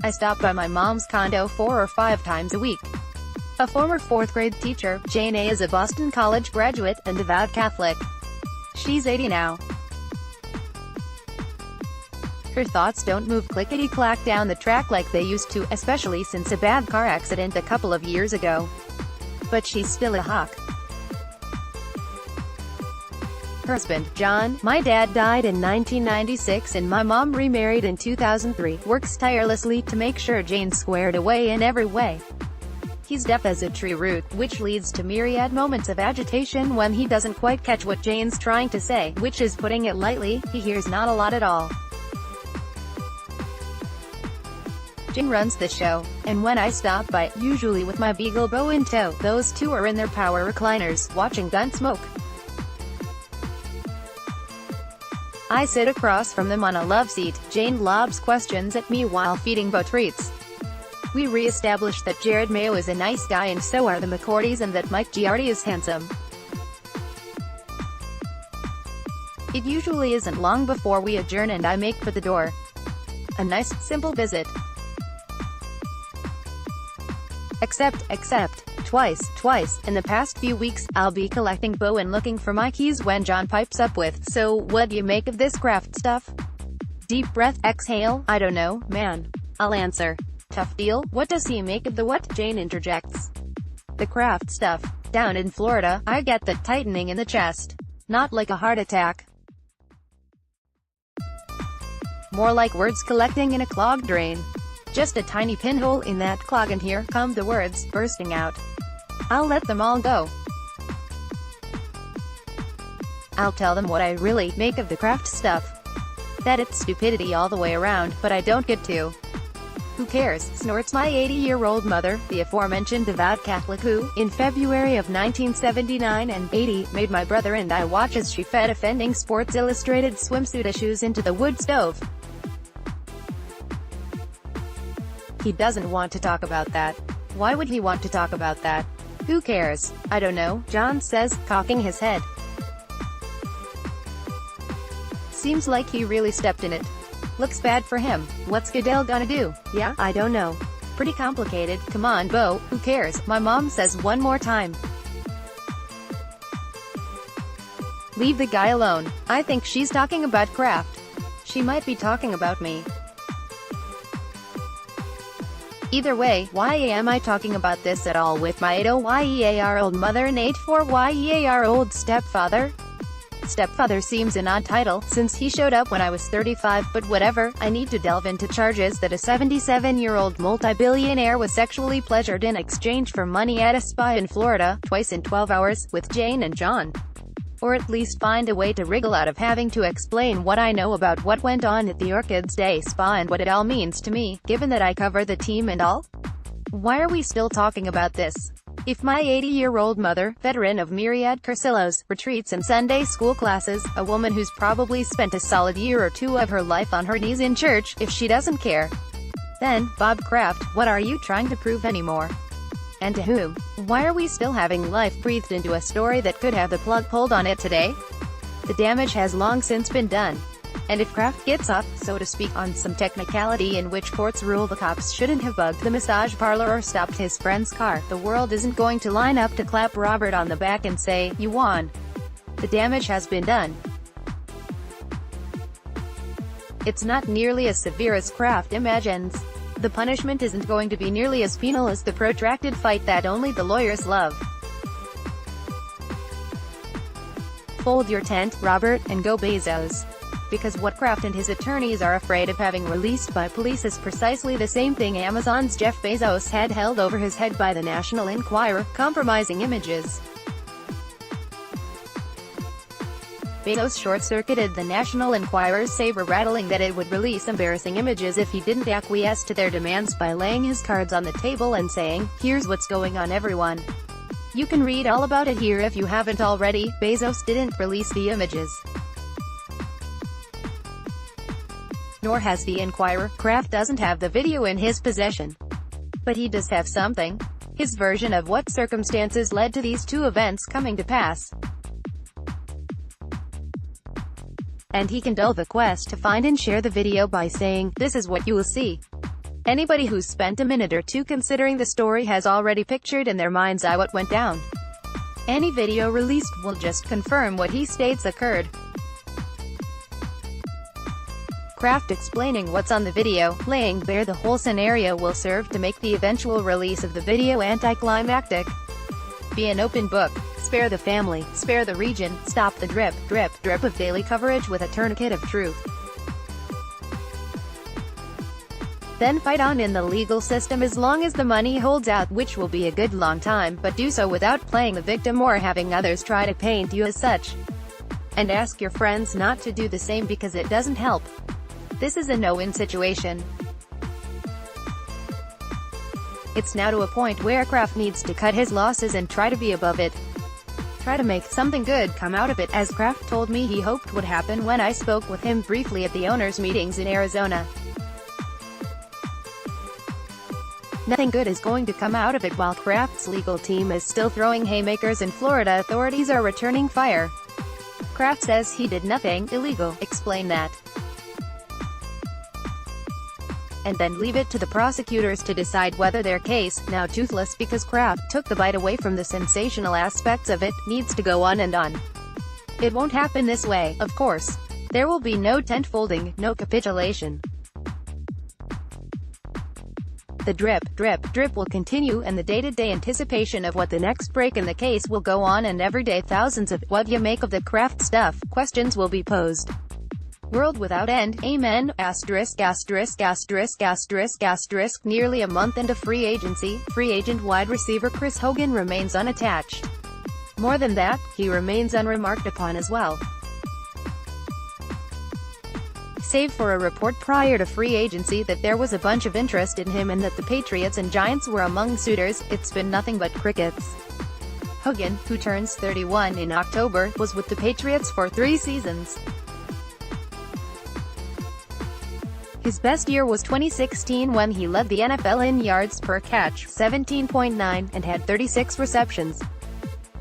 I stop by my mom's condo 4 or 5 times a week. A former 4th grade teacher, Jane A. is a Boston College graduate and devout Catholic. She's 80 now. Her thoughts don't move clickety-clack down the track like they used to, especially since a bad car accident a couple of years ago. But she's still a hawk. Her husband, John, my dad died in 1996 and my mom remarried in 2003, works tirelessly to make sure Jane's squared away in every way. He's deaf as a tree root, which leads to myriad moments of agitation when he doesn't quite catch what Jane's trying to say, which is, putting it lightly, he hears not a lot at all. Jane runs the show, and when I stop by, usually with my beagle Bo in tow, those two are in their power recliners, watching Gunsmoke. I sit across from them on a love seat. Jane lobs questions at me while feeding Bo treats. We re-established that Jared Mayo is a nice guy and so are the McCourtys, and that Mike Giardi is handsome. It usually isn't long before we adjourn and I make for the door. A nice, simple visit. Except, twice, in the past few weeks, I'll be collecting Bo and looking for my keys when John pipes up with, "So, what do you make of this craft stuff?" Deep breath, exhale, "I don't know, man." I'll answer. "Tough deal? What does he make of the what?" Jane interjects. "The craft stuff. Down in Florida, I get that tightening in the chest. Not like a heart attack. More like words collecting in a clogged drain. Just a tiny pinhole in that clog and here come the words, bursting out. I'll let them all go. I'll tell them what I really make of the craft stuff. That it's stupidity all the way around, but I don't get to. Who cares, snorts my 80-year-old mother, the aforementioned devout Catholic who, in February of 1979 and 80, made my brother and I watch as she fed offending Sports Illustrated swimsuit issues into the wood stove. He doesn't want to talk about that. Why would he want to talk about that? Who cares? I don't know, John says, cocking his head. Seems like he really stepped in it. Looks bad for him. What's Goodell gonna do? Yeah, I don't know. Pretty complicated. Come on, Bo, who cares? My mom says one more time. Leave the guy alone. I think she's talking about craft. She might be talking about me. Either way, why am I talking about this at all with my 80-year-old mother and 84-year-old stepfather? Stepfather seems an odd title, since he showed up when I was 35, but whatever. I need to delve into charges that a 77-year-old multi-billionaire was sexually pleasured in exchange for money at a spa in Florida, twice in 12 hours, with Jane and John. Or at least find a way to wriggle out of having to explain what I know about what went on at the Orchids Day Spa and what it all means to me, given that I cover the team and all. Why are we still talking about this? If my 80-year-old mother, veteran of myriad Cursillos, retreats and Sunday school classes, a woman who's probably spent a solid year or two of her life on her knees in church, if she doesn't care, then, Bob Kraft, what are you trying to prove anymore? And to whom? Why are we still having life breathed into a story that could have the plug pulled on it today? The damage has long since been done. And if Kraft gets off, so to speak, on some technicality in which courts rule the cops shouldn't have bugged the massage parlor or stopped his friend's car, the world isn't going to line up to clap Robert on the back and say, "You won." The damage has been done. It's not nearly as severe as Kraft imagines. The punishment isn't going to be nearly as penal as the protracted fight that only the lawyers love. Fold your tent, Robert, and go Bezos. Because what Kraft and his attorneys are afraid of having released by police is precisely the same thing Amazon's Jeff Bezos had held over his head by the National Enquirer, compromising images. Bezos short-circuited the National Enquirer's saber-rattling that it would release embarrassing images if he didn't acquiesce to their demands by laying his cards on the table and saying, "Here's what's going on, everyone. You can read all about it here if you haven't already." Bezos didn't release the images. Nor has the Enquirer. Kraft doesn't have the video in his possession. But he does have something. His version of what circumstances led to these two events coming to pass. And he can dull the quest to find and share the video by saying, "This is what you will see." Anybody who's spent a minute or two considering the story has already pictured in their mind's eye what went down. Any video released will just confirm what he states occurred. Kraft explaining what's on the video, laying bare the whole scenario will serve to make the eventual release of the video anticlimactic. Be an open book. Spare the family, spare the region, stop the drip, drip, drip of daily coverage with a tourniquet of truth. Then fight on in the legal system as long as the money holds out, which will be a good long time, but do so without playing the victim or having others try to paint you as such. And ask your friends not to do the same because it doesn't help. This is a no-win situation. It's now to a point where Kraft needs to cut his losses and try to be above it. Try to make something good come out of it, as Kraft told me he hoped would happen when I spoke with him briefly at the owners' meetings in Arizona. Nothing good is going to come out of it while Kraft's legal team is still throwing haymakers and Florida authorities are returning fire. Kraft says he did nothing illegal. Explain that. And then leave it to the prosecutors to decide whether their case, now toothless because Kraft took the bite away from the sensational aspects of it, needs to go on and on. It won't happen this way, of course. There will be no tent folding, no capitulation. The drip, drip, drip will continue, and the day-to-day anticipation of what the next break in the case will go on, and every day thousands of "what you make of the Kraft stuff" questions will be posed. World without end, amen, asterisk, asterisk, asterisk, asterisk, asterisk. Nearly a month into free agency, free agent wide receiver Chris Hogan remains unattached. More than that, he remains unremarked upon as well. Save for a report prior to free agency that there was a bunch of interest in him and that the Patriots and Giants were among suitors, it's been nothing but crickets. Hogan, who turns 31 in October, was with the Patriots for 3 seasons. His best year was 2016 when he led the NFL in yards per catch, 17.9, and had 36 receptions.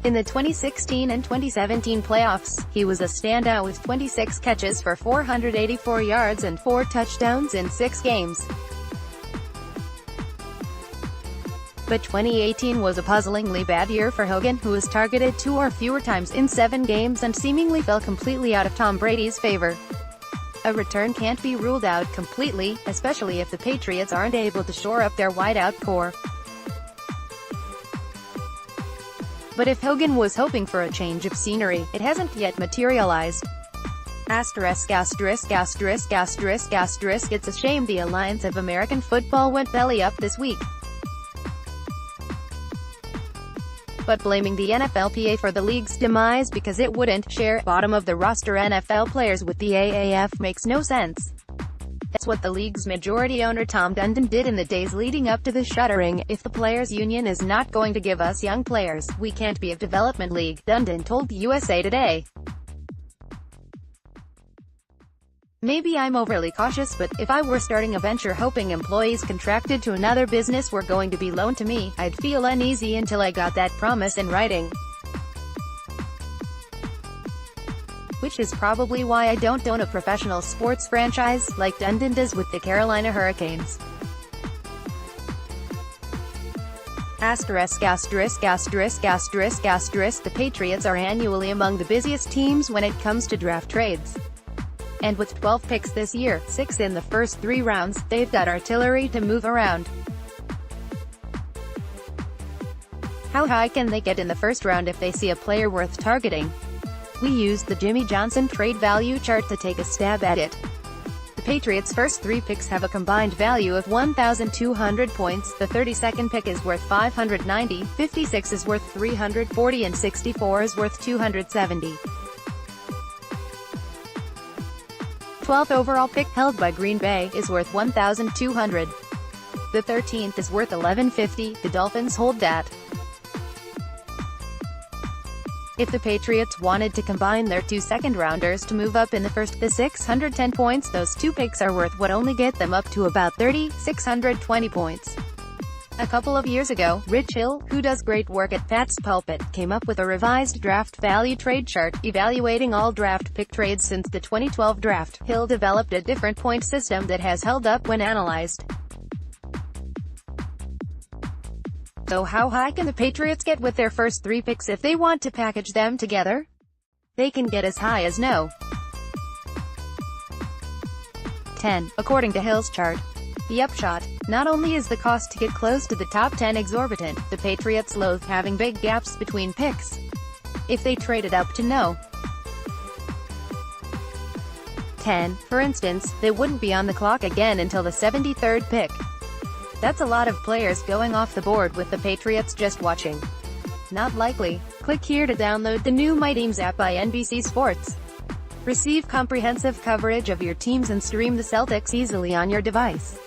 In the 2016 and 2017 playoffs, he was a standout with 26 catches for 484 yards and 4 touchdowns in 6 games. But 2018 was a puzzlingly bad year for Hogan, who was targeted 2 or fewer times in 7 games and seemingly fell completely out of Tom Brady's favor. A return can't be ruled out completely, especially if the Patriots aren't able to shore up their wideout core. But if Hogan was hoping for a change of scenery, it hasn't yet materialized. Asterisk, asterisk, asterisk, asterisk, asterisk. It's a shame the Alliance of American Football went belly up this week. But blaming the NFLPA for the league's demise because it wouldn't share bottom-of-the-roster NFL players with the AAF makes no sense. That's what the league's majority owner Tom Dundon did in the days leading up to the shuttering. If the players' union is not going to give us young players, we can't be a development league, Dundon told USA Today. Maybe I'm overly cautious, but if I were starting a venture hoping employees contracted to another business were going to be loaned to me, I'd feel uneasy until I got that promise in writing. Which is probably why I don't own a professional sports franchise, like Dundon does with the Carolina Hurricanes. Asterisk, asterisk, asterisk, asterisk, asterisk. The Patriots are annually among the busiest teams when it comes to draft trades. And with 12 picks this year, 6 in the first 3 rounds, they've got artillery to move around. How high can they get in the first round if they see a player worth targeting? We used the Jimmy Johnson trade value chart to take a stab at it. The Patriots' first 3 picks have a combined value of 1,200 points, the 32nd pick is worth 590, 56 is worth 340 and 64 is worth 270. 12th overall pick, held by Green Bay, is worth 1,200. The 13th is worth 1,150, the Dolphins hold that. If the Patriots wanted to combine their 2 second-rounders to move up in the first, the 610 points, those 2 picks are worth would only get them up to about 620 points. A couple of years ago, Rich Hill, who does great work at Pat's Pulpit, came up with a revised draft value trade chart, evaluating all draft pick trades since the 2012 draft. Hill developed a different point system that has held up when analyzed. So how high can the Patriots get with their first 3 picks if they want to package them together? They can get as high as no. 10. According to Hill's chart. The upshot: not only is the cost to get close to the top 10 exorbitant, the Patriots loathe having big gaps between picks. If they traded up to no. 10, for instance, they wouldn't be on the clock again until the 73rd pick. That's a lot of players going off the board with the Patriots just watching. Not likely. Click here to download the new My Teams app by NBC Sports. Receive comprehensive coverage of your teams and stream the Celtics easily on your device.